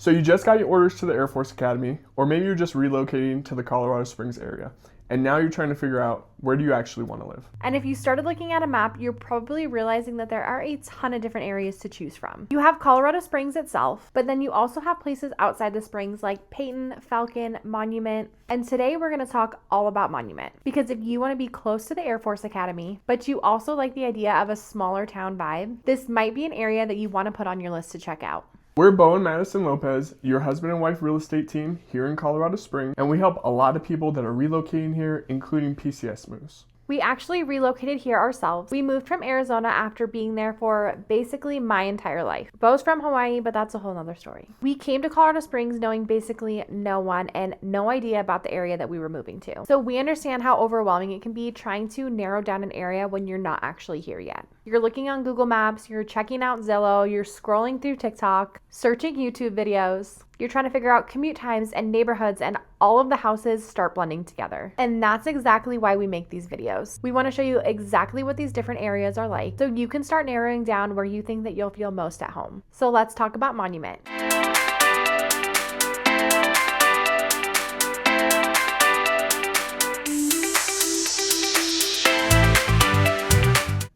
So you just got your orders to the Air Force Academy, or maybe you're just relocating to the Colorado Springs area, and now you're trying to figure out, where do you actually want to live? And if you started looking at a map, you're probably realizing that there are a ton of different areas to choose from. You have Colorado Springs itself, but then you also have places outside the Springs like Peyton, Falcon, Monument. And today we're going to talk all about Monument, because if you want to be close to the Air Force Academy, but you also like the idea of a smaller town vibe, this might be an area that you want to put on your list to check out. We're Beau and Madison Lopez, your husband and wife real estate team here in Colorado Springs, and we help a lot of people that are relocating here, including PCS moves. We actually relocated here ourselves. We moved from Arizona after being there for basically my entire life. Beau's from Hawaii, but that's a whole nother story. We came to Colorado Springs knowing basically no one and no idea about the area that we were moving to. So we understand how overwhelming it can be trying to narrow down an area when you're not actually here yet. You're looking on Google Maps, you're checking out Zillow, you're scrolling through TikTok, searching YouTube videos. You're trying to figure out commute times and neighborhoods, and all of the houses start blending together. And that's exactly why we make these videos. We want to show you exactly what these different areas are like, so you can start narrowing down where you think that you'll feel most at home. So let's talk about Monument.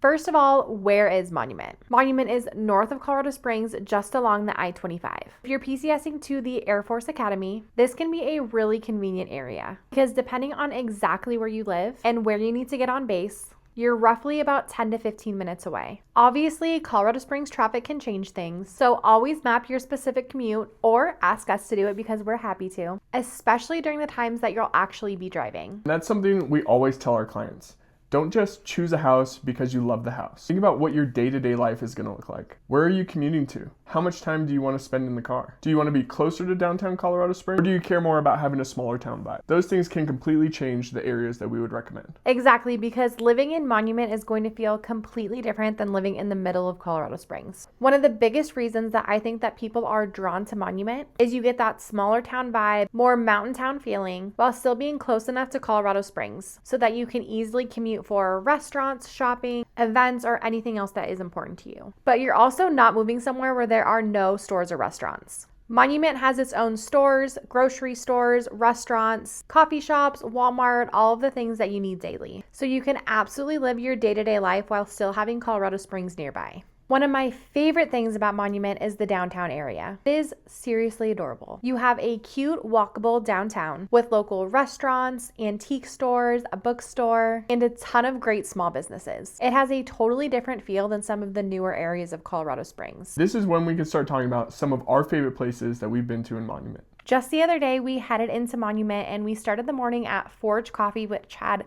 First of all, where is Monument? Monument is north of Colorado Springs, just along the I-25. If you're PCSing to the Air Force Academy, this can be a really convenient area, because depending on exactly where you live and where you need to get on base, you're roughly about 10 to 15 minutes away. Obviously, Colorado Springs traffic can change things, so always map your specific commute or ask us to do it because we're happy to, especially during the times that you'll actually be driving. That's something we always tell our clients. Don't just choose a house because you love the house. Think about what your day-to-day life is going to look like. Where are you commuting to? How much time do you want to spend in the car? Do you want to be closer to downtown Colorado Springs, or do you care more about having a smaller town vibe? Those things can completely change the areas that we would recommend. Exactly, because living in Monument is going to feel completely different than living in the middle of Colorado Springs. One of the biggest reasons that I think that people are drawn to Monument is you get that smaller town vibe, more mountain town feeling, while still being close enough to Colorado Springs so that you can easily commute for restaurants, shopping, events, or anything else that is important to you. But you're also not moving somewhere where there are no stores or restaurants. Monument has its own stores, grocery stores, restaurants, coffee shops, Walmart, all of the things that you need daily. So you can absolutely live your day-to-day life while still having Colorado Springs nearby. One of my favorite things about Monument is the downtown area. It is seriously adorable. You have a cute, walkable downtown with local restaurants, antique stores, a bookstore, and a ton of great small businesses. It has a totally different feel than some of the newer areas of Colorado Springs. This is when we can start talking about some of our favorite places that we've been to in Monument. Just the other day, we headed into Monument and we started the morning at Forge Coffee, which had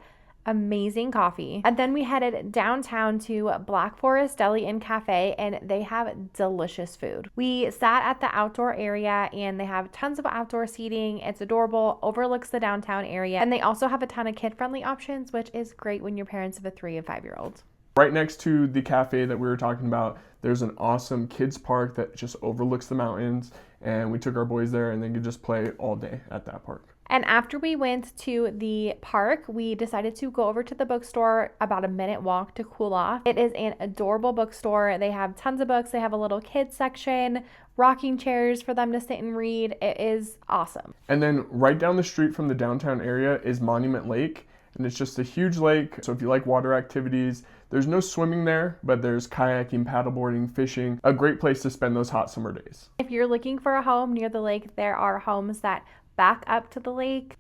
amazing coffee. And then we headed downtown to Black Forest Deli and Cafe, and they have delicious food. We sat at the outdoor area and they have tons of outdoor seating. It's adorable, overlooks the downtown area, and they also have a ton of kid-friendly options, which is great when you're parents of a 3 and 5-year-old. Right next to the cafe that we were talking about, there's an awesome kids park that just overlooks the mountains, and we took our boys there and they could just play all day at that park. And after we went to the park, we decided to go over to the bookstore, about a minute walk to cool off. It is an adorable bookstore. They have tons of books. They have a little kids section, rocking chairs for them to sit and read. It is awesome. And then right down the street from the downtown area is Monument Lake, and it's just a huge lake. So if you like water activities, there's no swimming there, but there's kayaking, paddleboarding, fishing, a great place to spend those hot summer days. If you're looking for a home near the lake, there are homes that back up to the lake.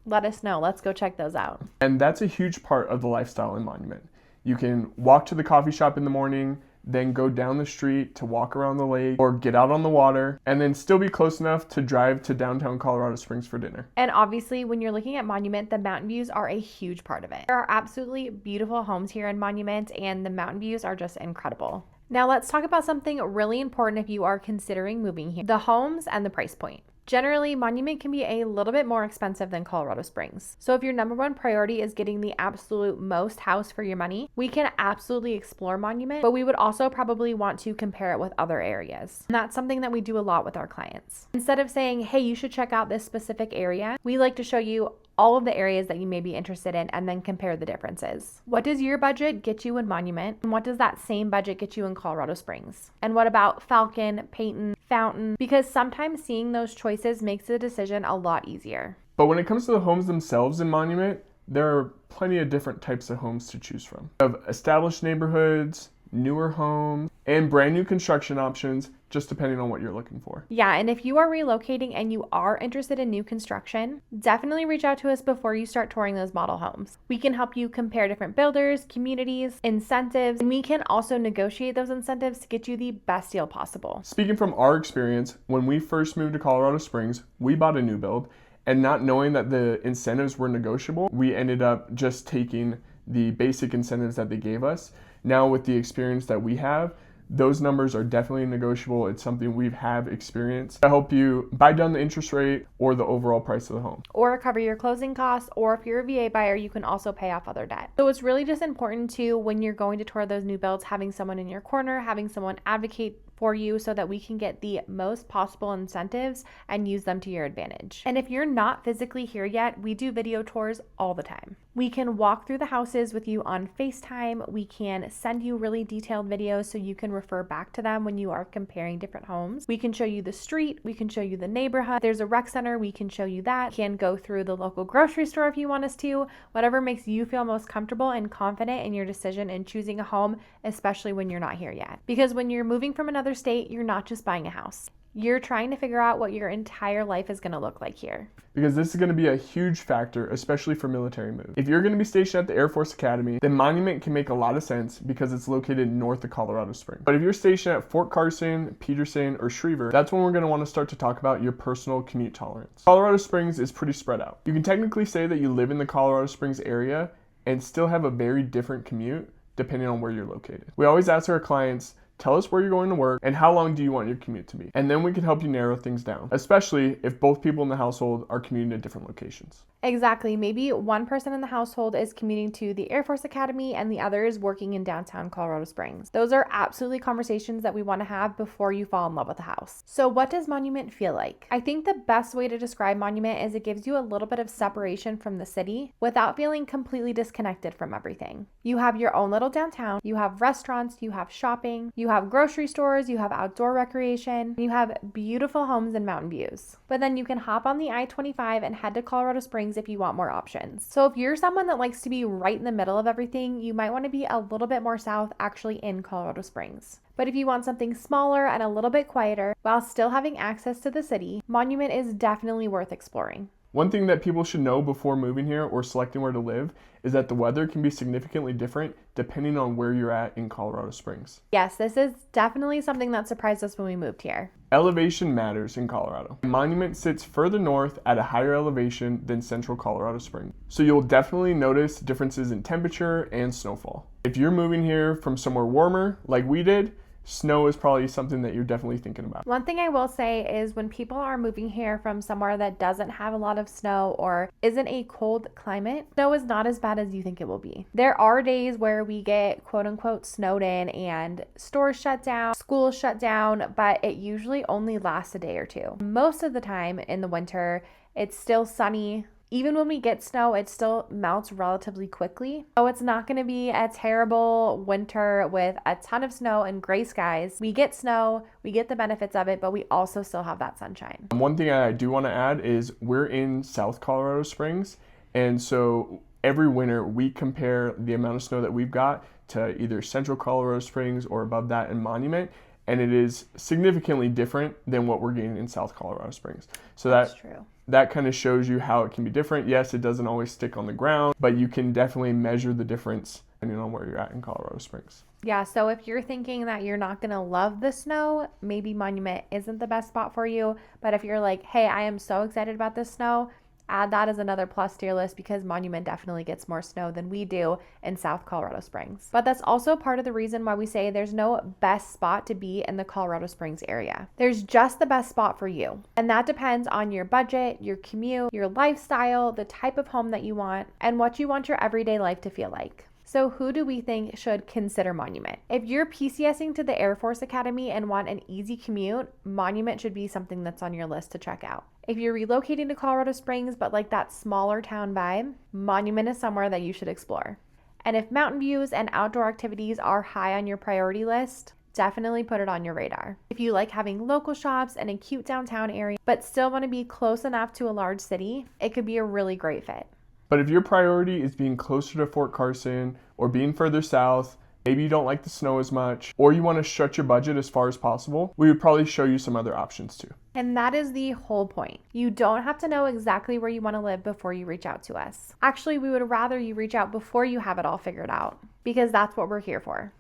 Let us know. Let's go check those out. And that's a huge part of the lifestyle in Monument. You can walk to the coffee shop in the morning, then go down the street to walk around the lake or get out on the water, and then still be close enough to drive to downtown Colorado Springs for dinner. And obviously, when you're looking at Monument, the mountain views are a huge part of it. There are absolutely beautiful homes here in Monument, and the mountain views are just incredible. Now let's talk about something really important if you are considering moving here: the homes and the price point. Generally, Monument can be a little bit more expensive than Colorado Springs. So if your number one priority is getting the absolute most house for your money, we can absolutely explore Monument, but we would also probably want to compare it with other areas. And that's something that we do a lot with our clients. Instead of saying, hey, you should check out this specific area, we like to show you all of the areas that you may be interested in and then compare the differences. What does your budget get you in Monument? And what does that same budget get you in Colorado Springs? And what about Falcon, Peyton, fountain, because sometimes seeing those choices makes the decision a lot easier. But when it comes to the homes themselves in Monument, there are plenty of different types of homes to choose from. You have established neighborhoods, newer homes, and brand new construction options, just depending on what you're looking for. Yeah, and if you are relocating and you are interested in new construction, definitely reach out to us before you start touring those model homes. We can help you compare different builders, communities, incentives, and we can also negotiate those incentives to get you the best deal possible. Speaking from our experience, when we first moved to Colorado Springs, we bought a new build, and not knowing that the incentives were negotiable, we ended up just taking the basic incentives that they gave us. Now with the experience that we have, those numbers are definitely negotiable. It's something we have experienced to help you buy down the interest rate or the overall price of the home. Or cover your closing costs, or if you're a VA buyer, you can also pay off other debt. So it's really just important to, when you're going to tour those new builds, having someone in your corner, having someone advocate for you so that we can get the most possible incentives and use them to your advantage. And if you're not physically here yet, we do video tours all the time. We can walk through the houses with you on FaceTime. We can send you really detailed videos so you can refer back to them when you are comparing different homes. We can show you the street. We can show you the neighborhood. There's a rec center. We can show you that. We can go through the local grocery store if you want us to. Whatever makes you feel most comfortable and confident in your decision in choosing a home, especially when you're not here yet. Because when you're moving from another state, you're not just buying a house. You're trying to figure out what your entire life is going to look like here. Because this is going to be a huge factor, especially for military moves. If you're going to be stationed at the Air Force Academy, then Monument can make a lot of sense because it's located north of Colorado Springs. But if you're stationed at Fort Carson, Peterson, or Schriever, that's when we're going to want to start to talk about your personal commute tolerance. Colorado Springs is pretty spread out. You can technically say that you live in the Colorado Springs area and still have a very different commute depending on where you're located. We always ask our clients, tell us where you're going to work and how long do you want your commute to be? And then we can help you narrow things down, especially if both people in the household are commuting to different locations. Exactly. Maybe one person in the household is commuting to the Air Force Academy and the other is working in downtown Colorado Springs. Those are absolutely conversations that we want to have before you fall in love with a house. So what does Monument feel like? I think the best way to describe Monument is it gives you a little bit of separation from the city without feeling completely disconnected from everything. You have your own little downtown, you have restaurants, you have shopping, you have grocery stores, you have outdoor recreation, you have beautiful homes and mountain views. But then you can hop on the I-25 and head to Colorado Springs if you want more options. So if you're someone that likes to be right in the middle of everything, you might want to be a little bit more south, actually in Colorado Springs. But if you want something smaller and a little bit quieter while still having access to the city, Monument is definitely worth exploring. One thing that people should know before moving here or selecting where to live is that the weather can be significantly different depending on where you're at in Colorado Springs. Yes, this is definitely something that surprised us when we moved here. Elevation matters in Colorado. Monument sits further north at a higher elevation than central Colorado Springs. So you'll definitely notice differences in temperature and snowfall. If you're moving here from somewhere warmer, like we did, snow is probably something that you're definitely thinking about. One thing I will say is when people are moving here from somewhere that doesn't have a lot of snow or isn't a cold climate, snow is not as bad as you think it will be. There are days where we get quote unquote snowed in and stores shut down, schools shut down, but it usually only lasts a day or two. Most of the time in the winter, it's still sunny. Even when we get snow, it still melts relatively quickly. So it's not going to be a terrible winter with a ton of snow and gray skies. We get snow, we get the benefits of it, but we also still have that sunshine. One thing I do want to add is we're in South Colorado Springs, and so every winter we compare the amount of snow that we've got to either Central Colorado Springs or above that in Monument, and it is significantly different than what we're getting in South Colorado Springs. So That's true. That kind of shows you how it can be different. Yes, it doesn't always stick on the ground, but you can definitely measure the difference depending on where you're at in Colorado Springs. Yeah, so if you're thinking that you're not going to love the snow, maybe Monument isn't the best spot for you. But if you're like, hey, I am so excited about this snow, add that as another plus to your list because Monument definitely gets more snow than we do in South Colorado Springs. But that's also part of the reason why we say there's no best spot to be in the Colorado Springs area. There's just the best spot for you. And that depends on your budget, your commute, your lifestyle, the type of home that you want, and what you want your everyday life to feel like. So who do we think should consider Monument? If you're PCSing to the Air Force Academy and want an easy commute, Monument should be something that's on your list to check out. If you're relocating to Colorado Springs but like that smaller town vibe, Monument is somewhere that you should explore. And if mountain views and outdoor activities are high on your priority list, definitely put it on your radar. If you like having local shops and a cute downtown area, but still want to be close enough to a large city, it could be a really great fit. But if your priority is being closer to Fort Carson or being further south, maybe you don't like the snow as much, or you want to stretch your budget as far as possible, we would probably show you some other options too. And that is the whole point. You don't have to know exactly where you want to live before you reach out to us. Actually, we would rather you reach out before you have it all figured out, because that's what we're here for.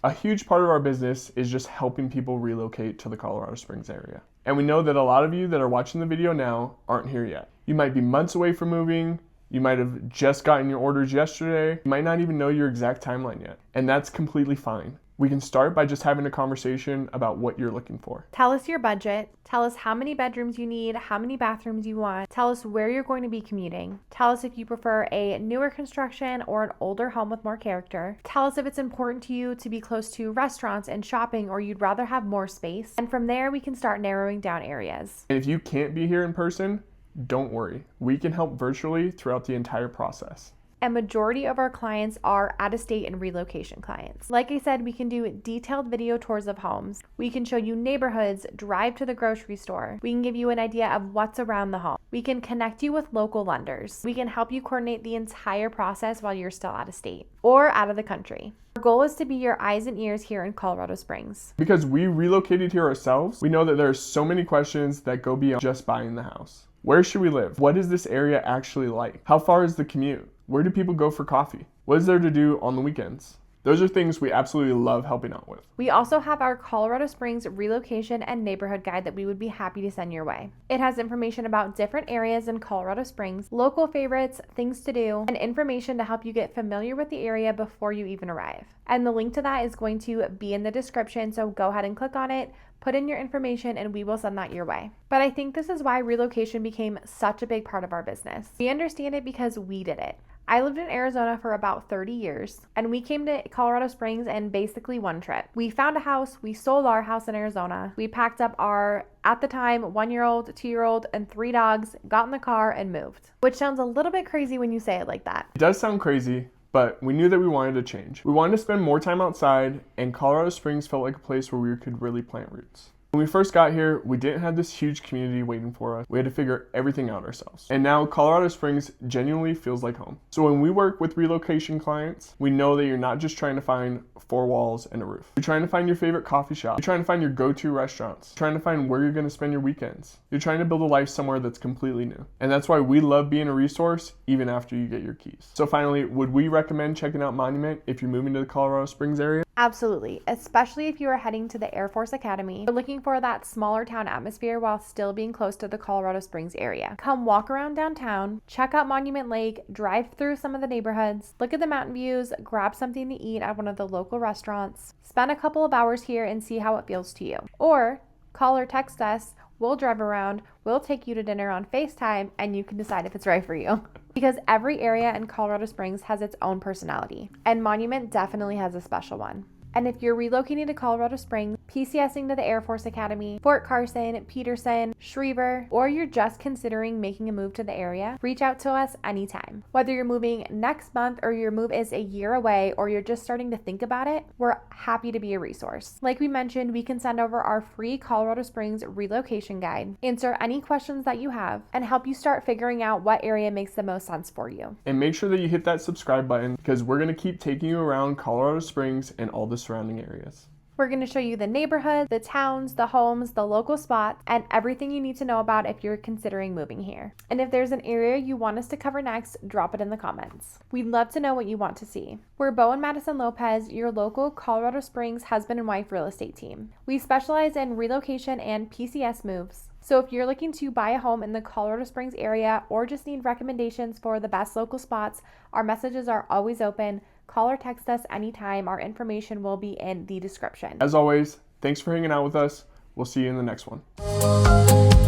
A huge part of our business is just helping people relocate to the Colorado Springs area. And we know that a lot of you that are watching the video now aren't here yet. You might be months away from moving. You might have just gotten your orders yesterday. You might not even know your exact timeline yet. And that's completely fine. We can start by just having a conversation about what you're looking for. Tell us your budget. Tell us how many bedrooms you need, how many bathrooms you want. Tell us where you're going to be commuting. Tell us if you prefer a newer construction or an older home with more character. Tell us if it's important to you to be close to restaurants and shopping, or you'd rather have more space. And from there, we can start narrowing down areas. And if you can't be here in person, don't worry. We can help virtually throughout the entire process. A majority of our clients are out-of-state and relocation clients. Like I said, we can do detailed video tours of homes. We can show you neighborhoods, drive to the grocery store. We can give you an idea of what's around the home. We can connect you with local lenders. We can help you coordinate the entire process while you're still out of state or out of the country. Our goal is to be your eyes and ears here in Colorado Springs. Because we relocated here ourselves, we know that there are so many questions that go beyond just buying the house. Where should we live? What is this area actually like? How far is the commute? Where do people go for coffee? What is there to do on the weekends? Those are things we absolutely love helping out with. We also have our Colorado Springs relocation and neighborhood guide that we would be happy to send your way. It has information about different areas in Colorado Springs, local favorites, things to do, and information to help you get familiar with the area before you even arrive. And the link to that is going to be in the description, so go ahead and click on it, put in your information, and we will send that your way. But I think this is why relocation became such a big part of our business. We understand it because we did it. I lived in Arizona for about 30 years, and we came to Colorado Springs in basically one trip. We found a house, we sold our house in Arizona, we packed up our, at the time, 1-year-old, 2-year-old, and 3 dogs, got in the car, and moved. Which sounds a little bit crazy when you say it like that. It does sound crazy, but we knew that we wanted to change. We wanted to spend more time outside, and Colorado Springs felt like a place where we could really plant roots. When we first got here, we didn't have this huge community waiting for us. We had to figure everything out ourselves. And now Colorado Springs genuinely feels like home. So when we work with relocation clients, we know that you're not just trying to find 4 walls and a roof. You're trying to find your favorite coffee shop. You're trying to find your go-to restaurants. You're trying to find where you're going to spend your weekends. You're trying to build a life somewhere that's completely new. And that's why we love being a resource even after you get your keys. So finally, would we recommend checking out Monument if you're moving to the Colorado Springs area? Absolutely, especially if you are heading to the Air Force Academy or looking for that smaller town atmosphere while still being close to the Colorado Springs area. Come walk around downtown, check out Monument Lake, drive through some of the neighborhoods, look at the mountain views, grab something to eat at one of the local restaurants, spend a couple of hours here and see how it feels to you. Or call or text us, we'll drive around, we'll take you to dinner on FaceTime, and you can decide if it's right for you. Because every area in Colorado Springs has its own personality, and Monument definitely has a special one. And if you're relocating to Colorado Springs, PCSing to the Air Force Academy, Fort Carson, Peterson, Schriever, or you're just considering making a move to the area, reach out to us anytime. Whether you're moving next month or your move is a year away or you're just starting to think about it, we're happy to be a resource. Like we mentioned, we can send over our free Colorado Springs relocation guide, answer any questions that you have, and help you start figuring out what area makes the most sense for you. And make sure that you hit that subscribe button because we're going to keep taking you around Colorado Springs and all the surrounding areas. We're going to show you the neighborhood, the towns, the homes, the local spots, and everything you need to know about if you're considering moving here. And if there's an area you want us to cover next, drop it in the comments. We'd love to know what you want to see. We're Beau and Madison Lopez, your local Colorado Springs husband and wife real estate team. We specialize in relocation and PCS moves. So if you're looking to buy a home in the Colorado Springs area or just need recommendations for the best local spots, our messages are always open. Call or text us anytime. Our information will be in the description. As always, thanks for hanging out with us. We'll see you in the next one.